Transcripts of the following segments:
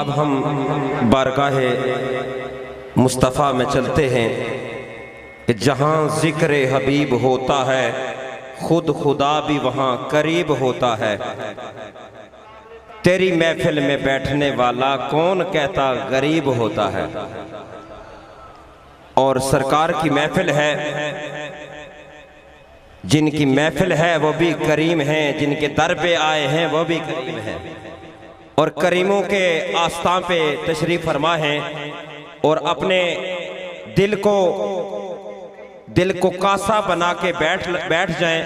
अब हम बारगाह मुस्तफ़ा में चलते हैं कि जहाँ ज़िक्र हबीब होता है खुद खुदा भी वहाँ करीब होता है। तेरी महफिल में बैठने वाला कौन कहता गरीब होता है। और सरकार की महफिल है जिनकी महफिल है वो भी करीम हैं, जिनके दर पे आए हैं वो भी करीम हैं, और करीमों के आस्थान पे तशरीफ़ फरमा हैं, और अपने दिल को कासा बना के बैठ जाएं।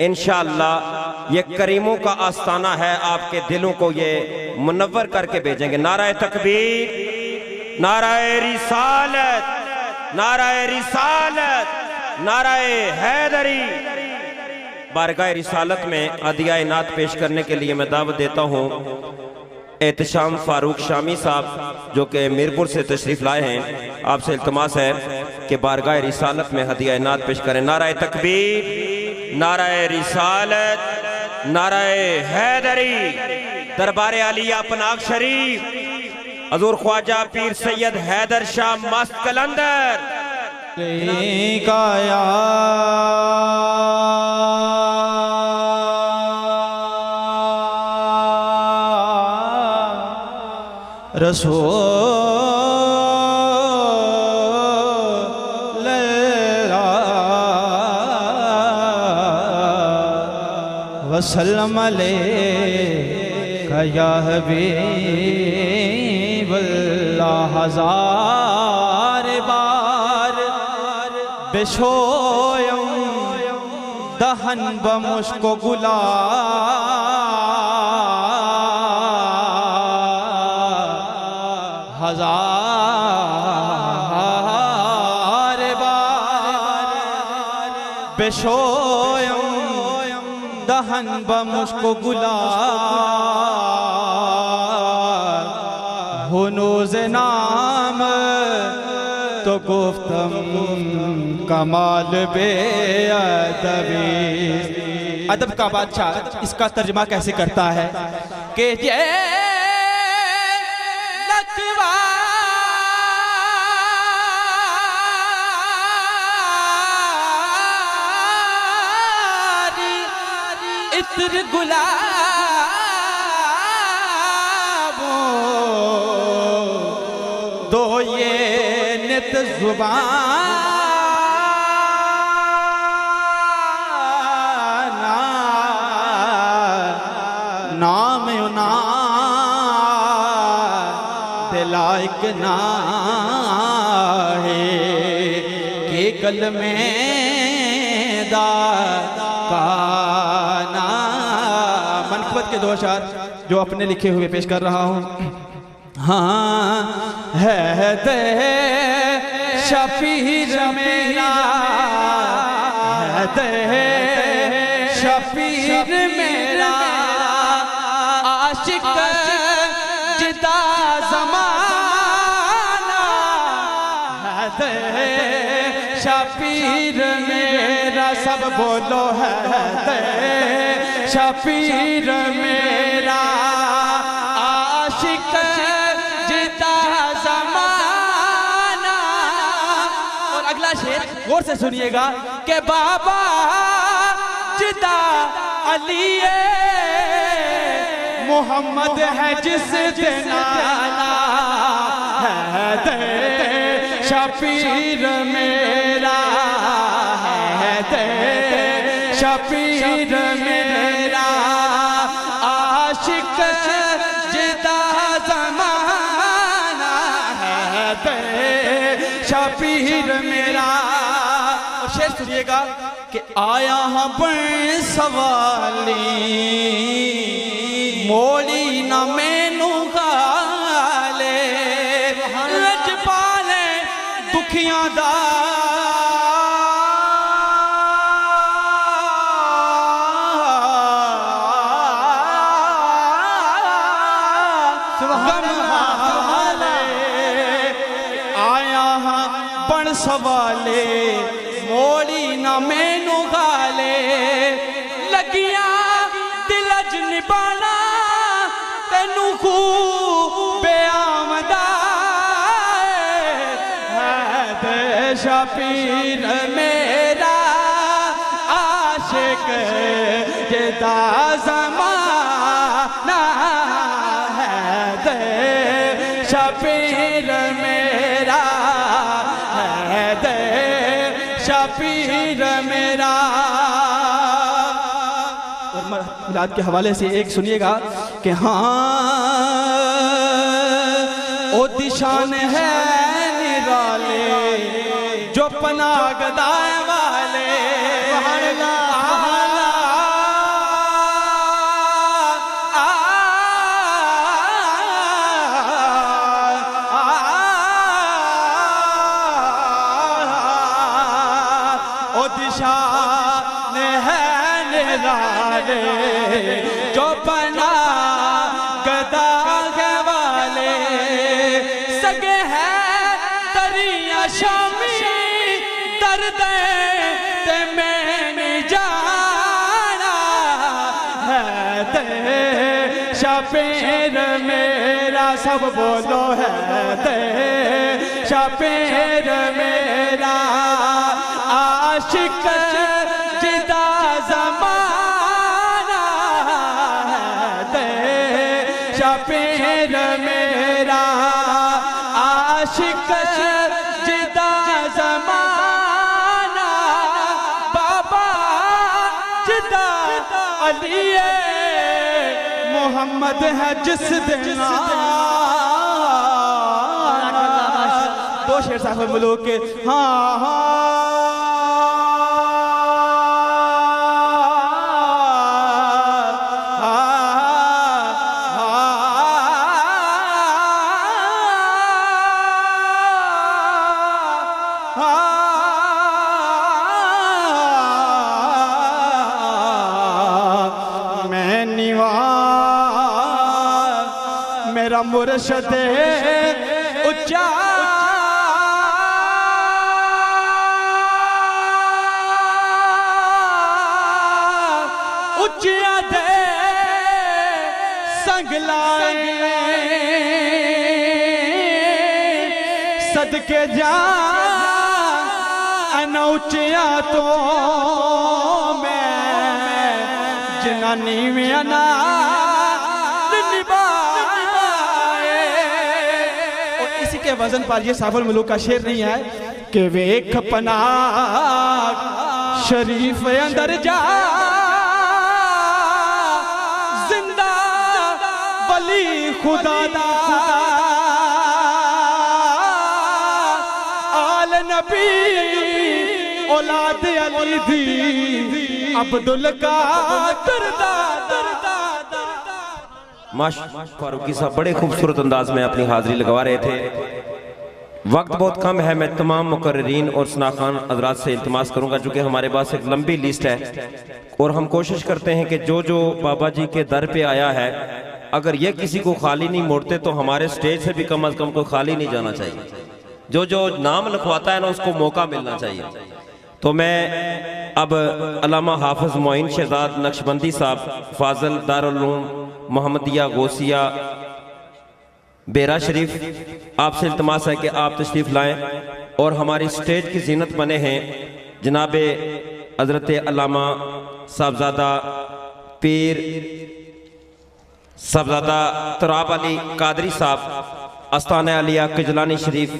इंशाअल्लाह ये करीमों का आस्थाना है, आपके दिलों को ये मुनव्वर करके भेजेंगे। नाराए तकबीर, नाराए रिसालत, नाराए रिसालत, नाराए हैदरी। बारगाह रिसालत में अदिया नात पेश करने के लिए मैं दावत देता हूँ एहतशाम फारूक शामी साहब, जो कि मीरपुर से तशरीफ़ लाए हैं। आपसे इल्तमास है कि बारगाह रिसालत में हदिया नात पेश करें। नाराए तकबीर, नाराए रिसालत, नाराए हैदरी। दरबार आलिया पनाग शरीफ हजूर ख्वाजा पीर सैयद हैदर शाह मस्त कलंदर काया रसूल वसल्लम अलैका या हबीबल्लाह। हजार बार बेशोयम दहन बमुश्को गुला हजार बार बेशोयम दहन बमुश्को गुला हुनूज़ नाम तो गुफ्तम कमाल बे अदबी। अदब का बादशाह इसका तर्जमा कैसे करता है कि ये लकवा इत्र गुलाबो दो ये नित जुबान नाम ना दिलाइक ना है के कल में दा काना। मनकबत के दो अशार जो अपने लिखे हुए पेश कर रहा हूँ। हाँ है दे शफीर मेरा, है दे शफीर मेरा, आशिक जिदा ज़माना, है दे शफीर मेरा। सब बोलो है दे शफीर मेरा, आशिक जिदा ज़माना। और अगला शेर गौर से सुनिएगा कि बाबा जिदा अली मोहम्मद है जिस दिनाना, है दे शफीर मेरा, है दे शफीर मेरा, आशिक जिदा ज़माना, है दे शफीर मेरा। और शेर सुनिएगा कि आया हाँ बन सवाली मोली न मैनू गाले, रज पाले दुखियां दा सवाले मोड़ी न मैनू गाले, लगिया दिल च निभाना तेनू खूब बेआमदा, है दे शफीर मेरा, आशिक जिदा ज़माना, है दे शफीर मेरा, है दे शफीर शबीर मेरा। और मिलाद के हवाले से एक सुनिएगा कि हाँ ओ दिशान है निराले जो पनाह गदाए वाले। शान है निराले जो पना गदा वाले। सगे है दरिया शामी दर्द ते मैंने जाना है दे शबीर मेरा। सब बोलो है दे शबीर मेरा। आशिक जिदा ज़माना है दे शबीर मेरा। आशिक जिदा ज़माना बाबा जिदा अली मोहम्मद है जिस दिन। दो शेर साहब मुल्क के हाँ हाँ मेरा मुर्शद उच्चा उच्चिया दे संगलाए सदके जा अनौचिया तो मैं जनानी में अना के वजन पर ये साफल मुल्क का शेर नहीं है कि वेख पना शरीफ अंदर जा जिंदा वली खुदा दा आल नबी औलाद अली दी अब्दुल कादर दा। फारूकी साहब बड़े खूबसूरत अंदाज में अपनी हाजिरी लगवा रहे थे। वक्त बहुत कम है, मैं तमाम मुकर्रीन और सनाखान हजरात से इल्तिमास करूंगा चूँकि हमारे पास एक लंबी लिस्ट है और हम कोशिश करते हैं कि जो जो बाबा जी के दर पे आया है अगर ये किसी को खाली नहीं मोड़ते तो हमारे स्टेज से भी कम अज़ कम कोई खाली नहीं जाना चाहिए। जो जो नाम लिखवाता है ना उसको मौका मिलना चाहिए। तो मैं अब अल्लामा हाफिज मोइन शहजाद नक्शबंदी साहब फाजल दारुल उलूम मोहम्मदिया गौसिया बेरा शरीफ आपसे इल्तमास है कि आप तशरीफ़ लाएं और हमारी स्टेज की जीनत बने हैं जनाब हज़रत अल्लामा साहबजादा पीर साहबजादा तुराब अली कादरी साहब आस्ताना अलिया किजलानी शरीफ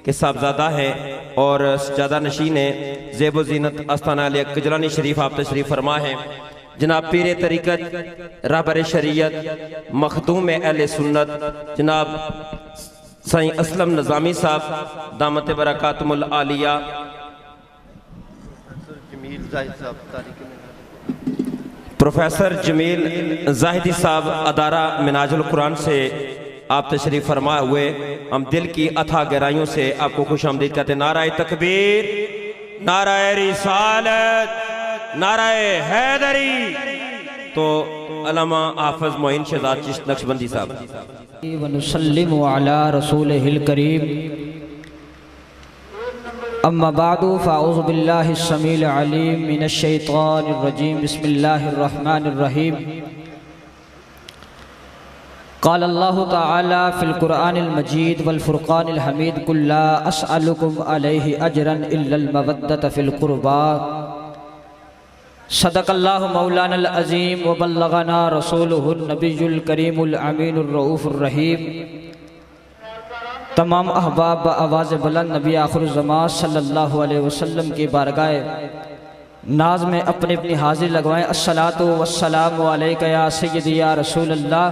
के साहबजादा हैं और सजादा नशीन है ज़ेब ज़ीनत आस्ताना अलिया किजलानी शरीफ आप तशरीफ़ फरमा हैं। जनाब पीर तरीक़त रहबर शरीयत मखदूम अहले सुन्नत जनाब साईं असलम नज़ामी साहब दामत बरकातुल आलिया। प्रोफेसर जमील जाहिदी साहब अदारा मिनाजुल कुरान से आप तशरीफ़ फरमा हुए हम दिल की अथा गहराइयों से आपको खुश आमदीद कहते हैं। नाराए तकबीर, नाराए रिसालत, नाराए हैदरी। तो अल्लामा हाफिज मोइन शहजाद चिश्ती नक्शबंदी साहब। व नुसल्लिमु अला रसूलिहिल करीम अम्मा बादु फ़अऊज़ु बिल्लाहिस समील अलीम मिनश शैतानिर रजीम बिस्मिल्लाहिर रहमानिर रहीम। क़ाल अल्लाहु तआला फ़िल क़ुरआनिल मजीद वल फ़ुरक़ानिल हमीद कुल ला अस्अलुकुम अलैहि अजरन इल्लल मवद्दत फ़िल क़ुरबा। सदक़ल्लाहु मौलानल अज़ीम व बल्लगना रसूलुहुन नबियुल करीमुल अमीनुर रऊफ़ुर रहीम। तमाम अहबाब आवाज़ बुलंद नबी आखिरुज़्ज़मान सल्लल्लाहु अलैहि वसल्लम की बारगाह नाज में अपनी अपनी हाजिर लगवाएं। अस्सलातु वस्सलामु अलैका या सय्यदी या रसूल अल्लाह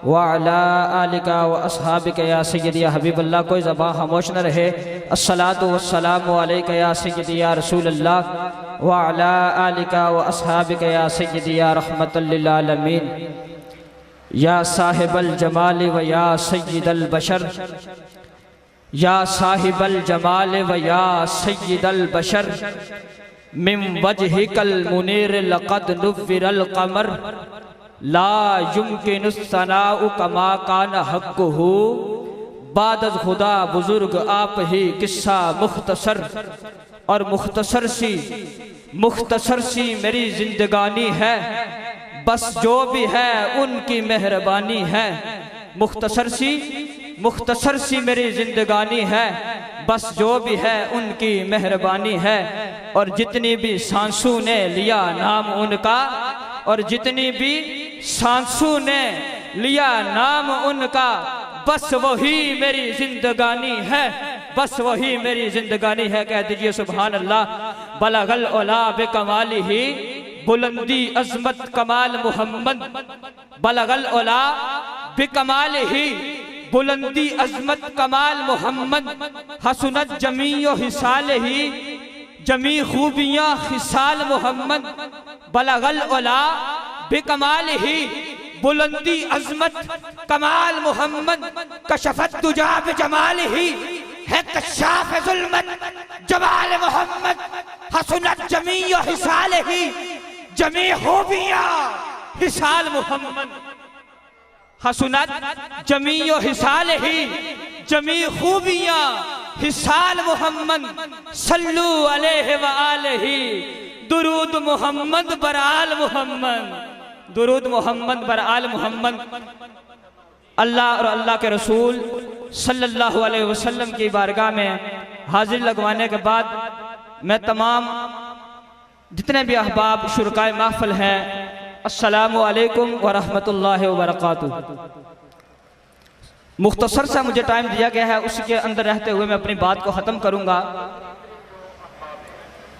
व अला आलिका व अस्हाबिका या सय्यदी या हबीब अल्लाह। कोई ज़बान खामोश न रहे। अस्सलातु वस्सलामु अलैका या सय्यदी या रसूल अल्लाह व अला आलिका व अस्हाबिका या सय्यदी या रहमतल लिल आलमीन या साहिबल जमाल व या सय्यदल बशर या साहिबल जमाल व या सय्यदल बशर मिन वजहिकल मुनीर लक़द नुव्विरल क़मर ला युमकिनु सनाउ कमा कान हक़्क़ुहु बाद अज़ खुदा बुजुर्ग आप ही किस्सा मुख्तसर। और मुख्तसर सी मेरी जिंदगानी है, बस जो भी है उनकी मेहरबानी है। मुख्तसर सी मेरी जिंदगानी है, बस जो भी है उनकी मेहरबानी है। और जितनी भी सांसों ने लिया नाम उनका, और जितनी भी सांसों ने लिया नाम उनका, बस वही मेरी जिंदगानी है, बस वही मेरी जिंदगानी है। कह दीजिए सुभान अल्लाह। बलगल औला बेकमालिही बुलंदी अजमत कमाल मोहम्मद, बलगल औला बेकमालिही बुलंदी अजमत कमाल मोहम्मद, हसनत जमीओ हिसालही जमी खूबियाँ हिसाल मोहम्मद। बलगल औला बेकमालिही बुलंदी अजमत कमाल मोहम्मद, कशफत तुजा बेजमालिही है कशाफ जुल्मत जमाल मोहम्मद, हसनत जमीओ हिसालही जमी खूबियाँ हिसाल मोहम्मद, हसनत जमीओ हिसालही जमी खूबियाँ हिसाल मोहम्मद। सल्लू अलैहि व आलिही दुरूद मोहम्मद बराल मोहम्मद, दुरूद मोहम्मद बराल मोहम्मद। अल्लाह और अल्लाह के रसूल सल्लल्लाहु अलैहि वसल्लम की बारगाह में हाजिर लगवाने के बाद मैं तमाम जितने भी अहबाब शुरकाए महफिल हैं, अस्सलामु अलैकुम व रहमतुल्लाहि व बरकातुहू। मुख्तसर सा मुझे टाइम दिया गया है, उसके अंदर रहते हुए मैं अपनी बात को ख़त्म करूँगा।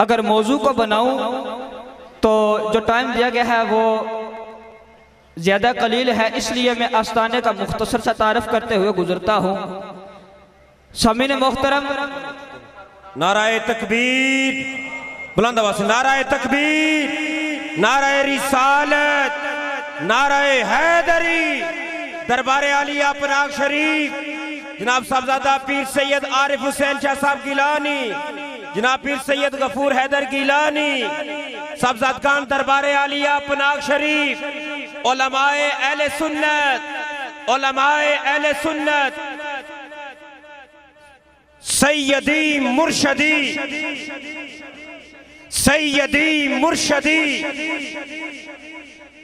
अगर मौजू को बनाऊँ तो जो टाइम दिया गया है वो ज़्यादा कलील है, इसलिए मैं आस्ताने का मुख्तसर सा तारफ़ करते हुए गुजरता हूँ। सामीन मोहतरम, नाराए तकबीर, बुलंद आवाज़ से नाराए तकबीर, नाराए रिसालत, नाराए हैदरी, दरबार आलिया पनाग शरीफ, जनाब साहबजादा पीर सैयद आरिफ हुसैन शाह साहब गिलानी, जनाब पीर सैयद गफूर हैदर गिलानी, साहबजादगान दरबार आलिया पनाग शरीफ, उलमाए अहले सुन्नत, उलमाए अहले सुन्नत, सैयदी मुर्शदी, सैयदी मुर्शदी,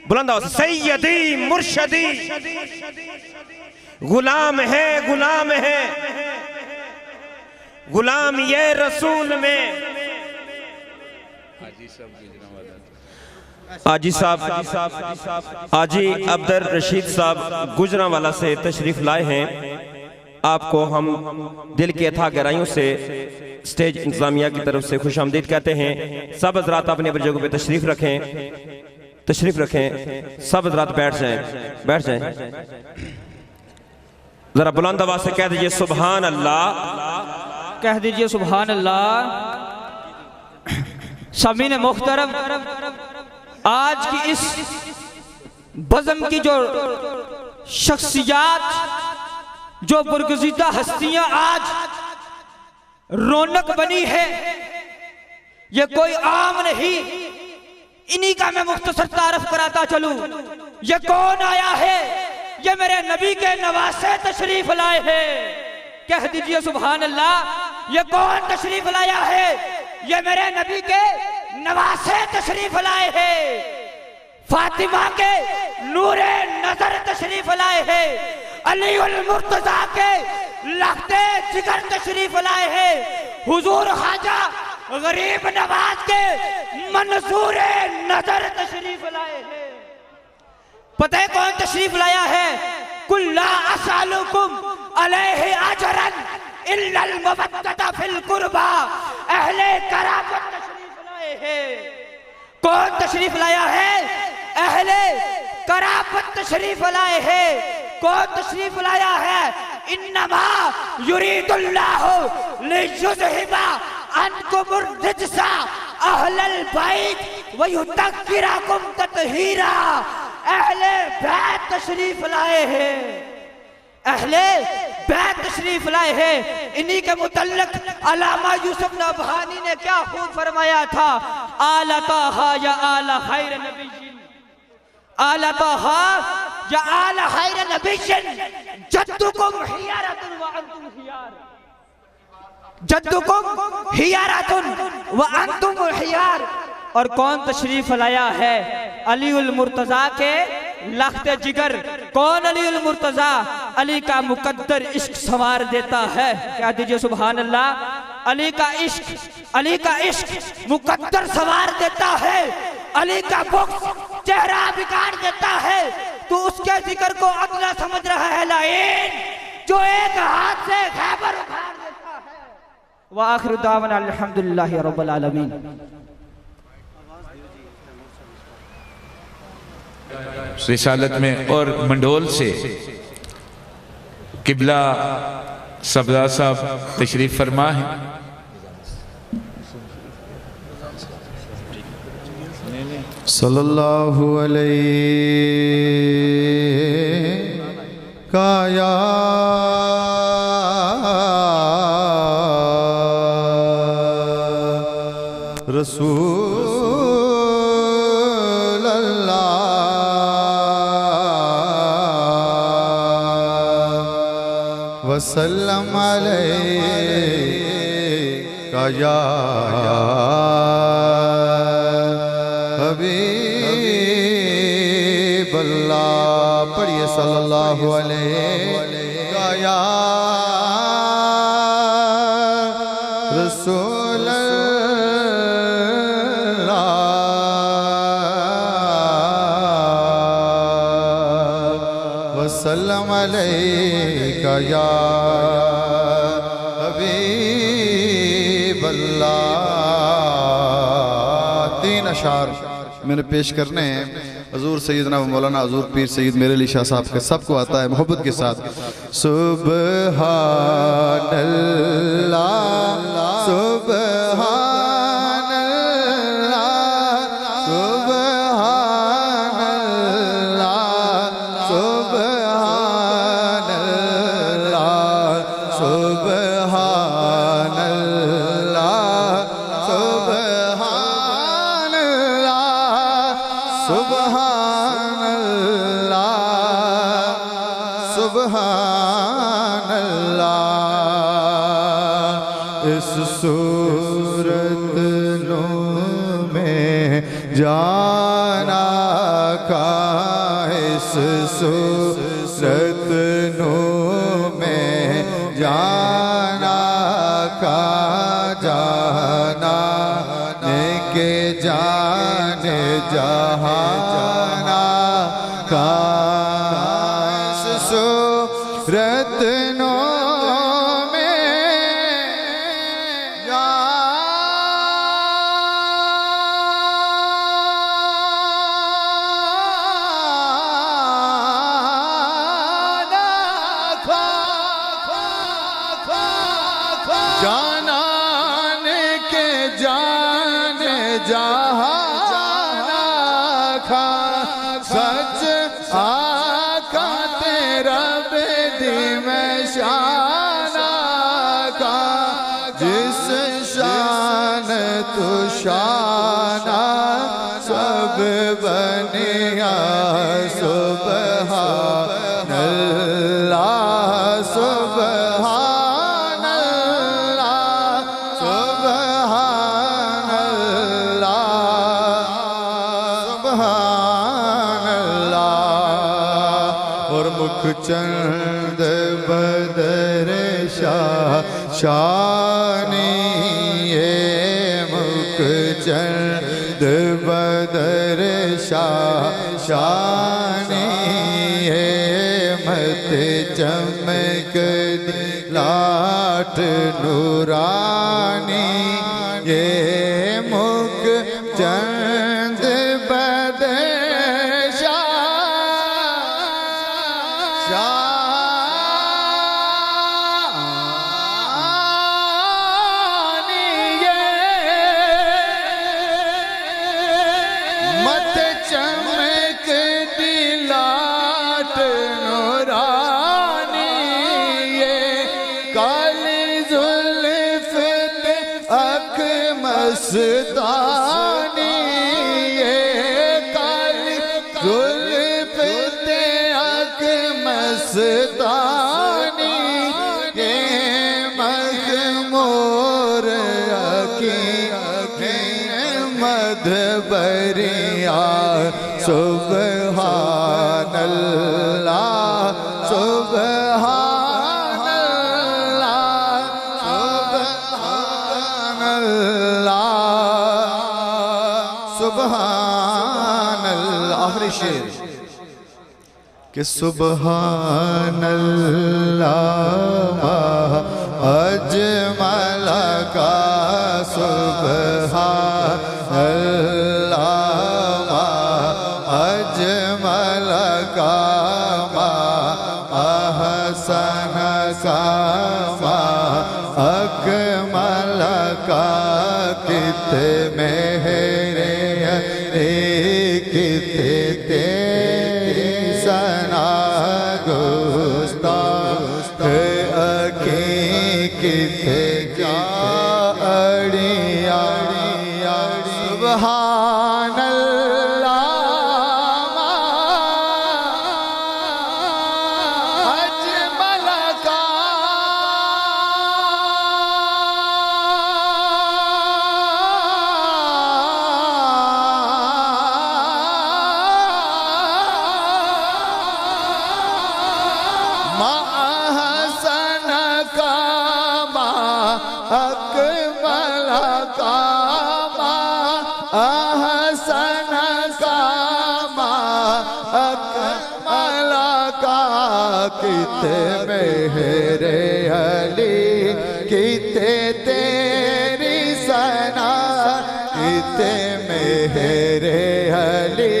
बुलंद आवाज़ से सैयदी मुर्शदी, गुलाम है, गुलाम है, गुलाम ये रसूल में। आजी साहब आजी अब्दुल रशीद साहब गुजरांवाला से तशरीफ लाए हैं। आपको हम दिल की अथाह गहराइयों से स्टेज इंतजामिया की तरफ से खुश आमदीद कहते हैं। सब हज़रात अपने अपनी जगह पे तशरीफ रखें, तशरीफ रखें। सब हज़रात बैठ जाएं, बैठ जाएं। जरा बुलंद आवाज़ से कह दीजिए सुभान अल्लाह, कह दीजिए सुभान अल्लाह। सामीन मोहतरम, आज की इस बज़म की जो शख्सियात, जो बुरगुज़ीदा हस्तियां आज रौनक बनी है, ये कोई आम नहीं। इन्हीं का मैं मुख्तसर तारफ कराता चलूं। ये कौन आया है? ये मेरे नबी के नवासे तशरीफ लाए हैं। कह दीजिए सुभान अल्लाह। ये कौन तशरीफ लाया है? ये मेरे नबी के नवासे तशरीफ लाए हैं। फातिमा के नूरे नजर तशरीफ लाए हैं। अली उल मुर्तजा के लखते जिगर तशरीफ लाए हैं। हुजूर ख्वाजा गरीब नवाज के मंसूरे नजर तशरीफ लाए हैं। पता है कौन तशरीफ लाया है? कुल्ला असअलुकुम अलैहि अजरन इल्लल मवद्दता फिल कुर्बा। अहले करामत तशरीफ लाए हैं। कौन तशरीफ लाया है? अहले करामत तशरीफ लाए हैं। कौन तशरीफ लाया है? इन्नमा युरीदुल्लाहु लियुज़हिबा अन्कुमुर रिज्सा अहलल बैत व युतक्किरकुम तत्हीरा। अहले बैत तशरीफ लाए हैं। अहले बैत तशरीफ लाए हैं। इन्हीं के मुतल्लिक अल्लामा यूसुफ नबहानी ने क्या खूब फरमाया था? आला ताहा या आला खैर नबीय्यिन, आला ताहा या आला खैर नबीय्यिन जद्दुकुम हियारतुन व अंतुम हियार, जद्दुकुम हियारतुन व अंतुम हियार। और कौन तशरीफ लाया है? अली उल मुर्तजा के लख्ते जिगर। कौन अली उल मुर्तजा? अली का मुकद्दर इश्क संवार देता है। क्या दीजिए सुभान अल्लाह। अली का इश्क, अली का इश्क मुकद्दर संवार देता है। अली का बुग़्ज़ चेहरा बिगाड़ देता है। तो उसके जिक्र को अगला समझ रहा है लाइन, जो एक हाथ से खैबर उखाड़ देता है। व आखिर दावना अल्हम्दुलिल्लाहि रब्बिल आलमीन। रिसालत में और मंडोल से किबला सब्ज़ा साहब तशरीफ फरमा है। सल्लल्लाहु अलैहि काया रसूल अल्लाह वसल्लम अलैका या हबीब अल्लाह। पढ़िए सल्लल्लाहु अलैका या रसूल अल्लाह वसल्लम अलैका या हबीब अल्लाह। 3 अशार मैंने पेश करने हैं। हजूर सैयदना मौलाना हजूर पीर सैयद मेरे अली शाह साहब के सबको आता है मोहब्बत के साथ। सुबहानल्लाह सुबहानल्लाह सुबहानल्लाह सुबहानल्लाह सुबहानल्लाह सुबहानल्लाह सुबहानल्लाह। इस सूरत में जाना का, इस सूरत में जाना का, जाना के जाने जहाना का। इस सूरत जानाने के जाने जहाना खा, सच आका तेरा बेदी में शाना का। जिस शान तू शाना सब बनिया सुबहानल्लाह सुबहानल्लाह सुबहानल्लाह। और मुख चंद बदर शाह शानी ये मुख चंद बदर शाह शानी ये मत चमक नूरानी ये मुख चंद बदशा शानी ये मत चमक दिलाट नूरानी ये काली जुल्फ पे अख मस्तानी ये काली जुल्फ पे अख मस्तानी ये मखमूर अकी मधबरिया सुबहानल्लाह सुबहानल्लाह सुबहानल्लाह सुबहानल्लाह। आखिरी शेर कि सुबहानल्लाह अजमल का सुबहानल्लाह अजमल का अहसन का अकमल का कित मेरे कित तेरी सना गुस्ताख अकी कित जाड़िया सुबहानल्लाह अजमल का महसन का अकमल का अहसन का अकमल का कित मेरे अली कित तेरी सना कित मेरे अली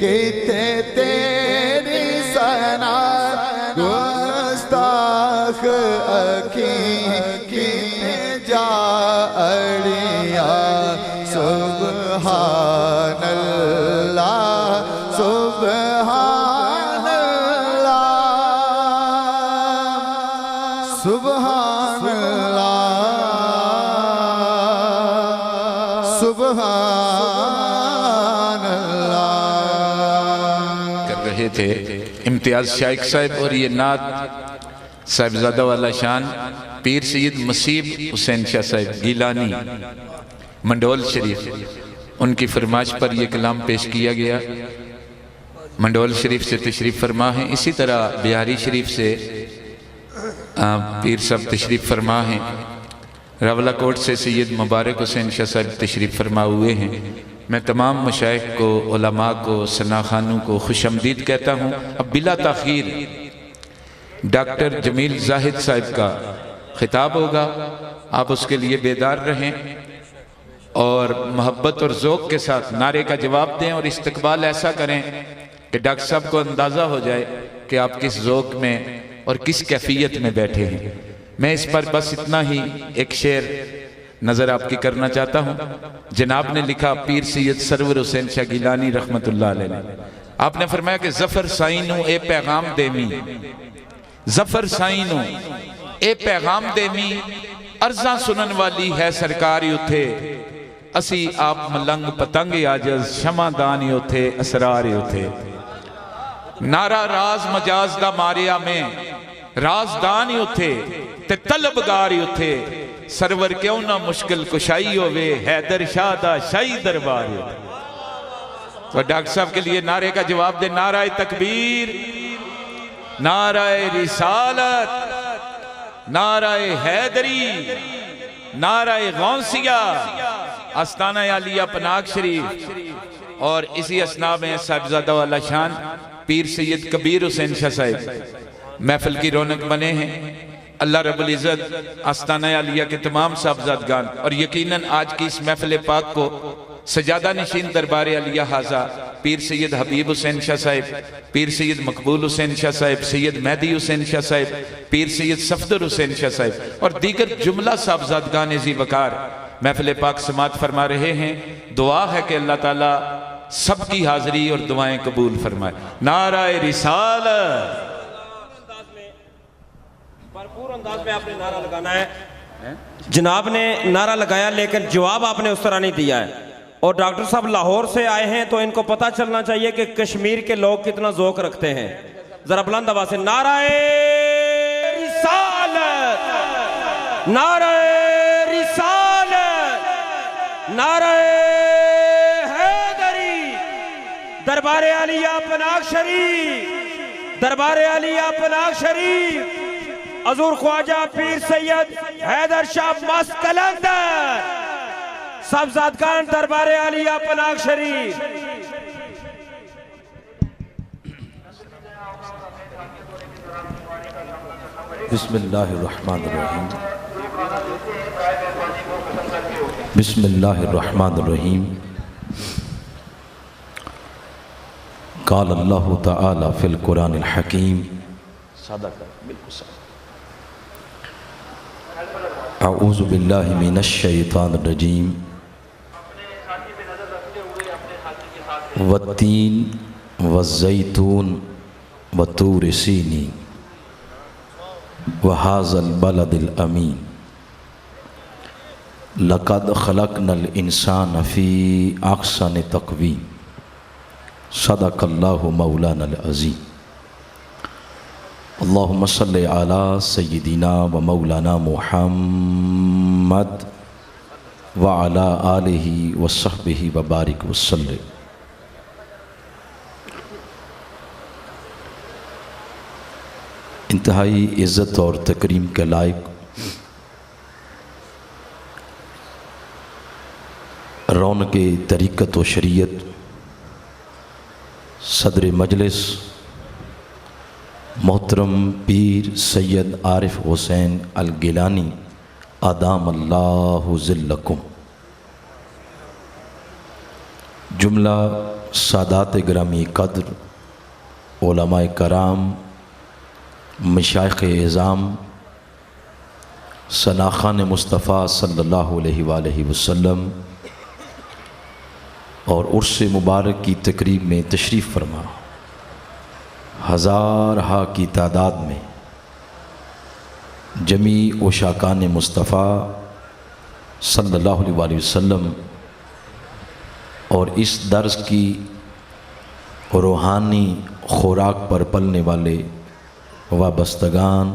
कित तेरी सना गुस्ताख अकी की जाड़िया सुबहानल्लाह सुबहानल्लाह सुबहानल्लाह सुबहानल्लाह। कर रहे थे इम्तियाज शाइक साहब और ये नात साहिबजादा वाला शान पीर सैयद मसीब हुसैन शाह साहब गीलानी मंडोल शरीफ, उनकी फरमाइश पर यह कलाम पेश किया गया। मंडोल शरीफ से तशरीफ़ फरमा है। इसी तरह बिहारी शरीफ से पीर साहब तशरीफ़ फरमा हैं। रावलाकोट से सैयद मुबारक हुसैन शाह साहब तशरीफ़ फरमा हुए हैं। मैं तमाम मशाइख को, उलमा को, सना खानों को खुशामदीद कहता हूँ। अब बिला ताख़ीर डॉक्टर जमील जाहिद साहब का खिताब होगा, आप उसके लिए बेदार रहें और मोहब्बत और ज़ौक़ के साथ नारे का जवाब दें और इस्तकबाल ऐसा करें कि डॉक्टर साहब को अंदाज़ा हो जाए कि आप किस ज़ौक़ में और किस कैफियत में बैठे हैं। मैं इस पर बस इतना ही एक शेर नज़र आपकी करना चाहता हूँ। जनाब ने लिखा पीर सैयद सरवर हुसैन शाह गिलानी रहमतुल्लाह अलैह, आपने फरमाया कि ज़फ़र साइनू ए पैगाम देमी, ज़फ़र साइनू ए पैगाम देमी, अर्ज़ा सुनन वाली है सरकार उथे, असी आप मलंग पतंग आजज शमादान उथे असरार उथे। नारा राज मजाज दा मारिया में राजदान उथे ते तलबगार उथे, सरवर क्यों ना मुश्किल कुशाई होवे हैदर शाह दा शाही दरबार। तो डॉक्टर साहब के लिए नारे का जवाब दे, नाराए तकबीर, नाराए रिसालत, नाराए हैदरी, नाराए गौसिया, आस्ताना आलिया पनाग शरीफ। और इसी असना में साहिबजादा वाला शान पीर सैयद कबीर हुसैन शाह साहब महफिल की रौनक बने हैं। अल्लाह रब्बुल इज़्ज़त आस्ताना आलिया के तमाम साहबजादगान और यकीनन आज की इस महफिल पाक को सजादा नशीन दरबार आलिया हाजा पीर सैयद हबीब हुसैन शाह साहिब, पीर सैयद मकबूल हुसैन शाह साहिब, सैयद मेहदी हुसैन शाह साहिब, पीर सैयद सफदर हुसैन शाह साहिब और दीगर जुमला साहबजादगान ज़ी वकार महफिल पाक समात फरमा रहे हैं। दुआ है कि अल्लाह ताला सबकी हाजिरी और दुआएं कबूल फरमाए। नाराए रिसालत, भरपूर अंदाज में आपने नारा लगाना है। जनाब ने नारा लगाया लेकिन जवाब आपने उस तरह नहीं दिया है। और डॉक्टर साहब लाहौर से आए हैं तो इनको पता चलना चाहिए कि कश्मीर के लोग कितना ज़ौक़ रखते हैं। जरा बुलंद आवाज़ से नाराए रिसालत, नाराए रिसालत, नाराए हैदरी, दरबार आलिया पनाग शरीफ, दरबार आलिया पनाग शरीफ, हज़ूर ख्वाजा पीर सैयद हैदर शाह मस्त कलंदर साहबजादगान दरबार आलिया पनाग शरीफ। बिस्मिल्लाहिर्रहमानिर्रहीम, बिस्मिल्लाहिर्रहमानिर्रहीम। क़ाल अल्लाहु तआला फ़िल क़ुरानिल हकीम, अऊज़ु बिल्लाहि मिनश शैतानिर रजीम, वत्तीन वज़्ज़ैतून वतूर सीनीन वहाज़ल बलदिल अमीन, लक़द ख़लक़नल इंसान फ़ी अहसनि तक़वीम, सदक़ल्लाहु मौलानल अज़ीम। अल्लाहुम्मा सल्लि अला सय्यिदिना व मौलाना मुहम्मद व अला आलिहि व सहबिहि व बारिक वसल्लम। इंतहाई इज़्ज़त और तकरीम के लायक रौनक तरीक़त व शरीयत सदर मजलिस मोहतरम पीर सैयद आरिफ हुसैन अल गिलानी आदाम अल्लाहु ज़िल्लकुम, जुमला सादात ग्रामी कद्र, उलमाए कराम, मशाइख़ इज़ाम, सनाख़ान मुस्तफ़ा सल्लल्लाहु अलैहि वसल्लम और उर्स मुबारक की तकरीब में तशरीफ़ फरमा हज़ार हा की तादाद में जमी उशाकान मुस्तफ़ा सल्लल्लाहु अलैहि वसल्लम और इस दर्स की रूहानी खुराक पर पलने वाले वाबस्तगान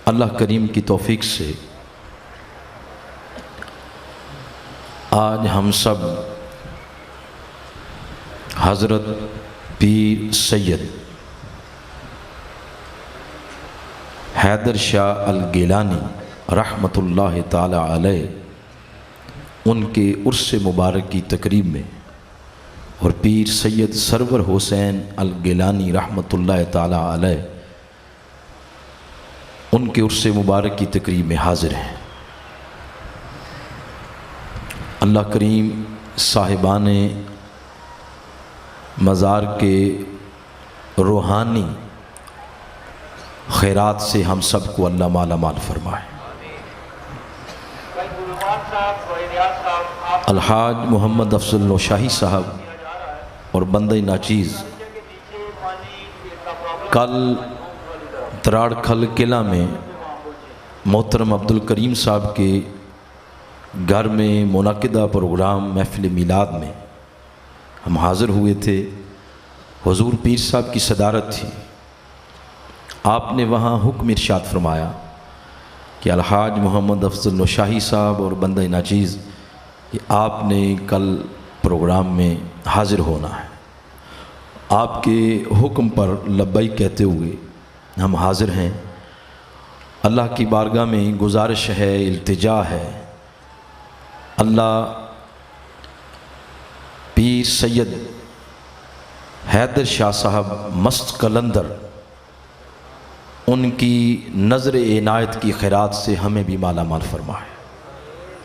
अल्लाह करीम की तौफीक से आज हम सब हज़रत पीर सैयद हैदर शाह अल गिलानी रहमतुल्लाह ताला अलैह उनके उर्स मुबारक की तकरीब में और पीर सैयद सरवर हुसैन अल गिलानी रहमतुल्लाह ताला अलैह उनके उर्स मुबारक की तकरीब में हाज़िर हैं। अल्लाह करीम साहिबान मज़ार के रूहानी खैरात से हम सब को अल्लाह माला माल फरमाए। अलहाज मोहम्मद अफजल नौशाही साहब और बंदे नाचीज़ कल तराड़खल किला में मोहतरम अब्दुल करीम साहब के घर में मुनाकिदा प्रोग्राम महफिल मिलाद में हम हाज़िर हुए थे। हुजूर पीर साहब की सदारत थी। आपने वहाँ हुक्म इरशाद फरमाया कि अलहाज मोहम्मद अफजल नौशाही साहब और बंदे नाचीज़ आपने कल प्रोग्राम में हाज़िर होना है। आपके हुक्म पर लब्बई कहते हुए हम हाज़िर हैं। अल्लाह की बारगाह में गुजारिश है, इल्तिजा है, अल्लाह पीर सैयद हैदर शाह साहब मस्त कलंदर उनकी नज़र इनायत की खैरात से हमें भी माला माल फरमाए।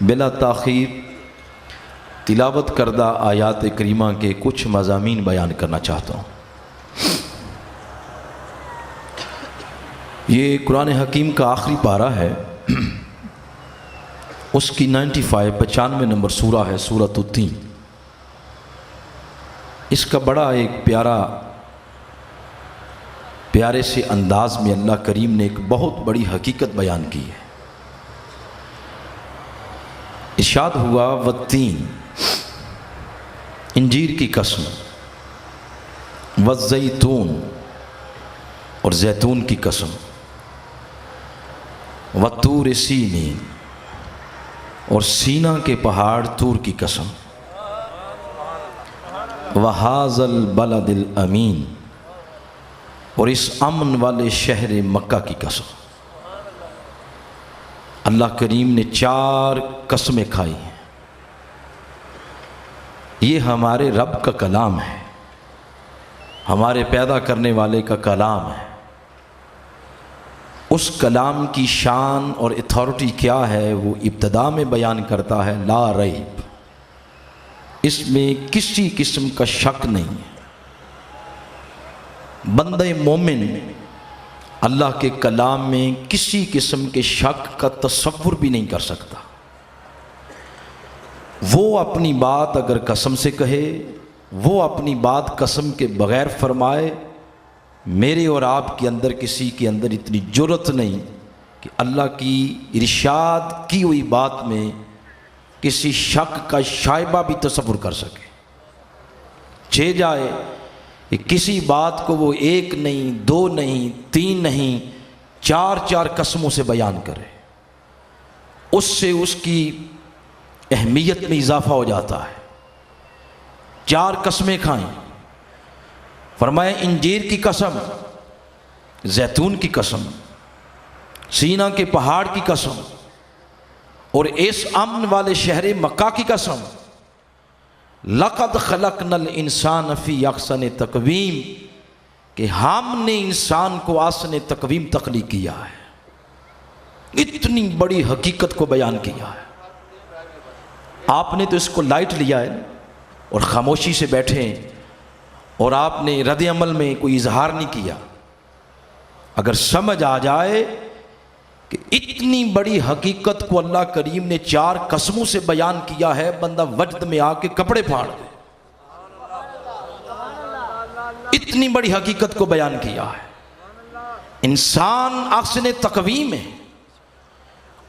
बिला ताख़ीर तिलावत करदा आयात करीमा के कुछ मज़ामीन बयान करना चाहता हूँ। ये कुरान हकीम का आखिरी पारा है, उसकी 95 नंबर सूरा है, सूरत तीन। इसका बड़ा एक प्यारे से अंदाज में अल्लाह करीम ने एक बहुत बड़ी हकीकत बयान की है। इरशाद हुआ वत्तीन, इंजीर की कसम, वज़ैतून और जैतून की कसम, वतूर सीनीन और सीना के पहाड़ तूर की कसम, वहाज़ल बलदिल अमीन और इस अमन वाले शहर मक्का की कसम। अल्लाह करीम ने 4 कसमें खाई हैं। ये हमारे रब का कलाम है, हमारे पैदा करने वाले का कलाम है। उस कलाम की शान और अथॉरिटी क्या है वो इब्तदा में बयान करता है, ला रैब, इसमें किसी किस्म का शक नहीं है। बंदे मोमिन अल्लाह के कलाम में किसी किस्म के शक का तसव्वुर भी नहीं कर सकता। वो अपनी बात अगर कसम से कहे, वो अपनी बात कसम के बगैर फरमाए, मेरे और आपके अंदर किसी के अंदर इतनी जुर्रत नहीं कि अल्लाह की इरशाद की हुई बात में किसी शक का शायबा भी तसव्वुर कर सके। छे जाए कि किसी बात को वो 1 नहीं, 2 नहीं, 3 नहीं, 4 कसमों से बयान करे, उससे उसकी अहमियत में इजाफा हो जाता है। 4 कसमें खाएं, फरमाया इंजीर की कसम, जैतून की कसम, सीना के पहाड़ की कसम और इस अमन वाले शहर मक्का की कसम। लक़द खलक़नल इंसान फ़ी अहसन तक़वीम, कि हमने इंसान को आसन तक़वीम तख्लीक़ किया है। इतनी बड़ी हकीकत को बयान किया है। आपने तो इसको लाइट लिया है और खामोशी से बैठे हैं और आपने रद्द अमल में कोई इजहार नहीं किया। अगर समझ आ जाए कि इतनी बड़ी हकीकत को अल्लाह करीम ने 4 कसमों से बयान किया है, बंदा वजद में आके कपड़े फाड़ दे। इतनी बड़ी हकीकत को बयान किया है। इंसान आसने तकवीम है।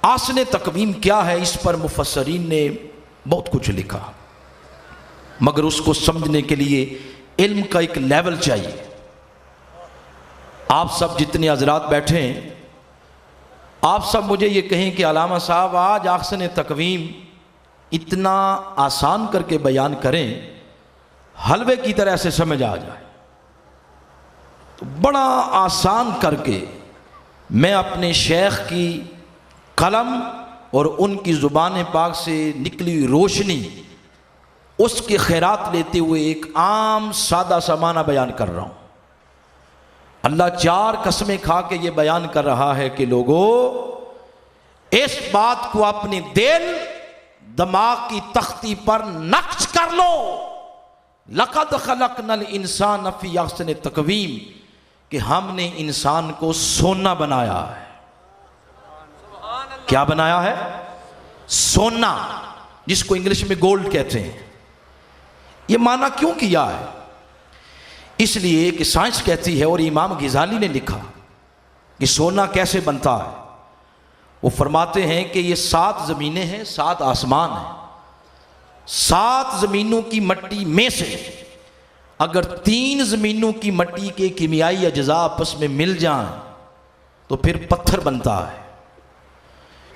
आसने तकवीम क्या है, इस पर मुफस्सरीन ने बहुत कुछ लिखा, मगर उसको समझने के लिए इल्म का एक लेवल चाहिए। आप सब जितने हजरात बैठे हैं, आप सब मुझे ये कहें कि अलामा साहब आज आसने तकवीम इतना आसान करके बयान करें, हलवे की तरह से समझ आ जाए। तो बड़ा आसान करके मैं अपने शेख की कलम और उनकी ज़ुबान पाक से निकली हुई रोशनी, उसके खैरात लेते हुए एक आम सादा सा माना बयान कर रहा हूँ। अल्लाह 4 कसमें खा के ये बयान कर रहा है कि लोगों, इस बात को अपने दिल दिमाग की तख्ती पर नक्श कर लो, लक़द खलक़नल इंसान फ़ी अहसन तक़वीम, कि हमने इंसान को सोना बनाया है। क्या बनाया है? सोना, जिसको इंग्लिश में गोल्ड कहते हैं। ये माना क्यों किया है? इसलिए कि साइंस कहती है, और इमाम गिजाली ने लिखा कि सोना कैसे बनता है। वो फरमाते हैं कि ये 7 ज़मीनें हैं, 7 आसमान हैं। 7 ज़मीनों की मट्टी में से अगर 3 ज़मीनों की मट्टी के कीमियाई अज्जा आपस में मिल जाएं तो फिर पत्थर बनता है।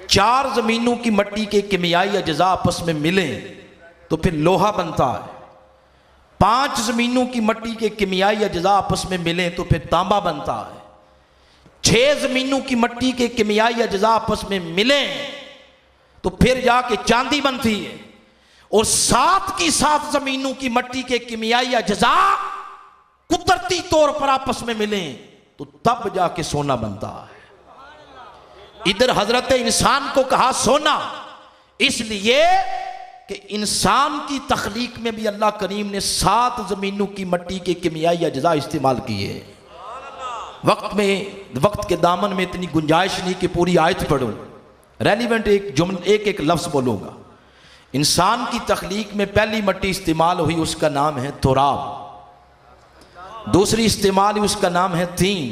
4 ज़मीनों की मट्टी के कीमियाई अज्जा आपस में मिलें तो फिर लोहा बनता है। 5 ज़मीनों की मट्टी के कीमियाई अज्जा आपस में मिलें तो फिर तांबा बनता है। 6 ज़मीनों की मट्टी के कीमियाई अज्जा आपस में मिलें तो फिर जाके चांदी बनती है। और 7 की 7 ज़मीनों की मट्टी के कीमियाई अज्जा कुदरती तौर पर आपस में मिलें तो तब जाके सोना बनता है। इधर हजरत इंसान को कहा सोना, इसलिए कि इंसान की तख्लीक में भी अल्लाह करीम ने 7 ज़मीनों की मट्टी के किमियाई अज्जा इस्तेमाल किए। वक्त के दामन में इतनी गुंजाइश नहीं कि पूरी आयत पढ़ूं, रेलिवेंट एक लफ्ज़ बोलूँगा। इंसान की तख्लीक में पहली मट्टी इस्तेमाल हुई, उसका नाम है तुराब। दूसरी इस्तेमाल हुई, उसका नाम है तीन।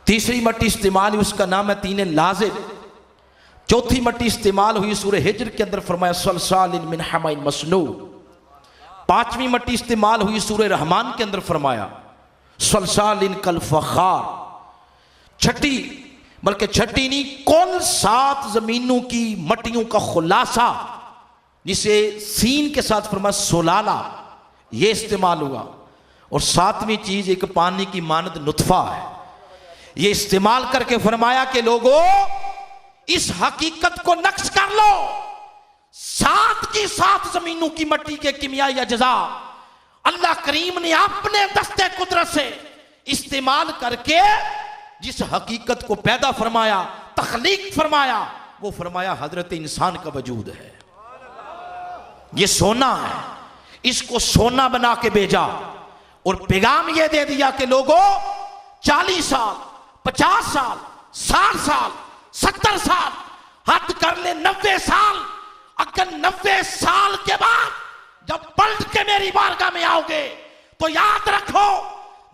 तीसरी मट्टी इस्तेमाल हुई, उसका नाम है तीन लाजिब। चौथी मट्टी इस्तेमाल हुई सूरह हिज्र के अंदर, फरमाया सलसालिन मिन हमाइन मसनू। पांचवी मट्टी इस्तेमाल हुई सूरह रहमान के अंदर, फरमाया सलसालिन कल फखार। छठी, बल्कि छठी नहीं, कुल 7 जमीनों की मट्टियों का खुलासा, जिसे सीन के साथ फरमाया सोलाला, ये इस्तेमाल हुआ। और 7वीं चीज एक पानी की मानद नुतफा है। ये इस्तेमाल करके फरमाया कि लोगों इस हकीकत को नक्श कर लो, 7 की 7 जमीनों की मट्टी के किमियाई अज्जा अल्लाह करीम ने अपने दस्ते कुदरत से इस्तेमाल करके जिस हकीकत को पैदा फरमाया, तख्लीक फरमाया, वो फरमाया हजरत इंसान का वजूद है। ये सोना है, इसको सोना बना के भेजा और पैगाम ये दे दिया कि लोगों 40 साल, 50 साल, 60 साल, 70 साल, हद कर ले 90 साल, अगर 90 साल के बाद जब पलट के मेरी बारगाह में आओगे तो याद रखो,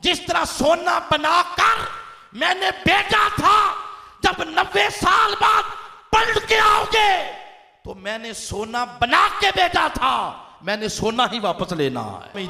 जिस तरह सोना बनाकर मैंने भेजा था, जब 90 साल बाद पलट के आओगे तो मैंने सोना बना के भेजा था, मैंने सोना ही वापस लेना है।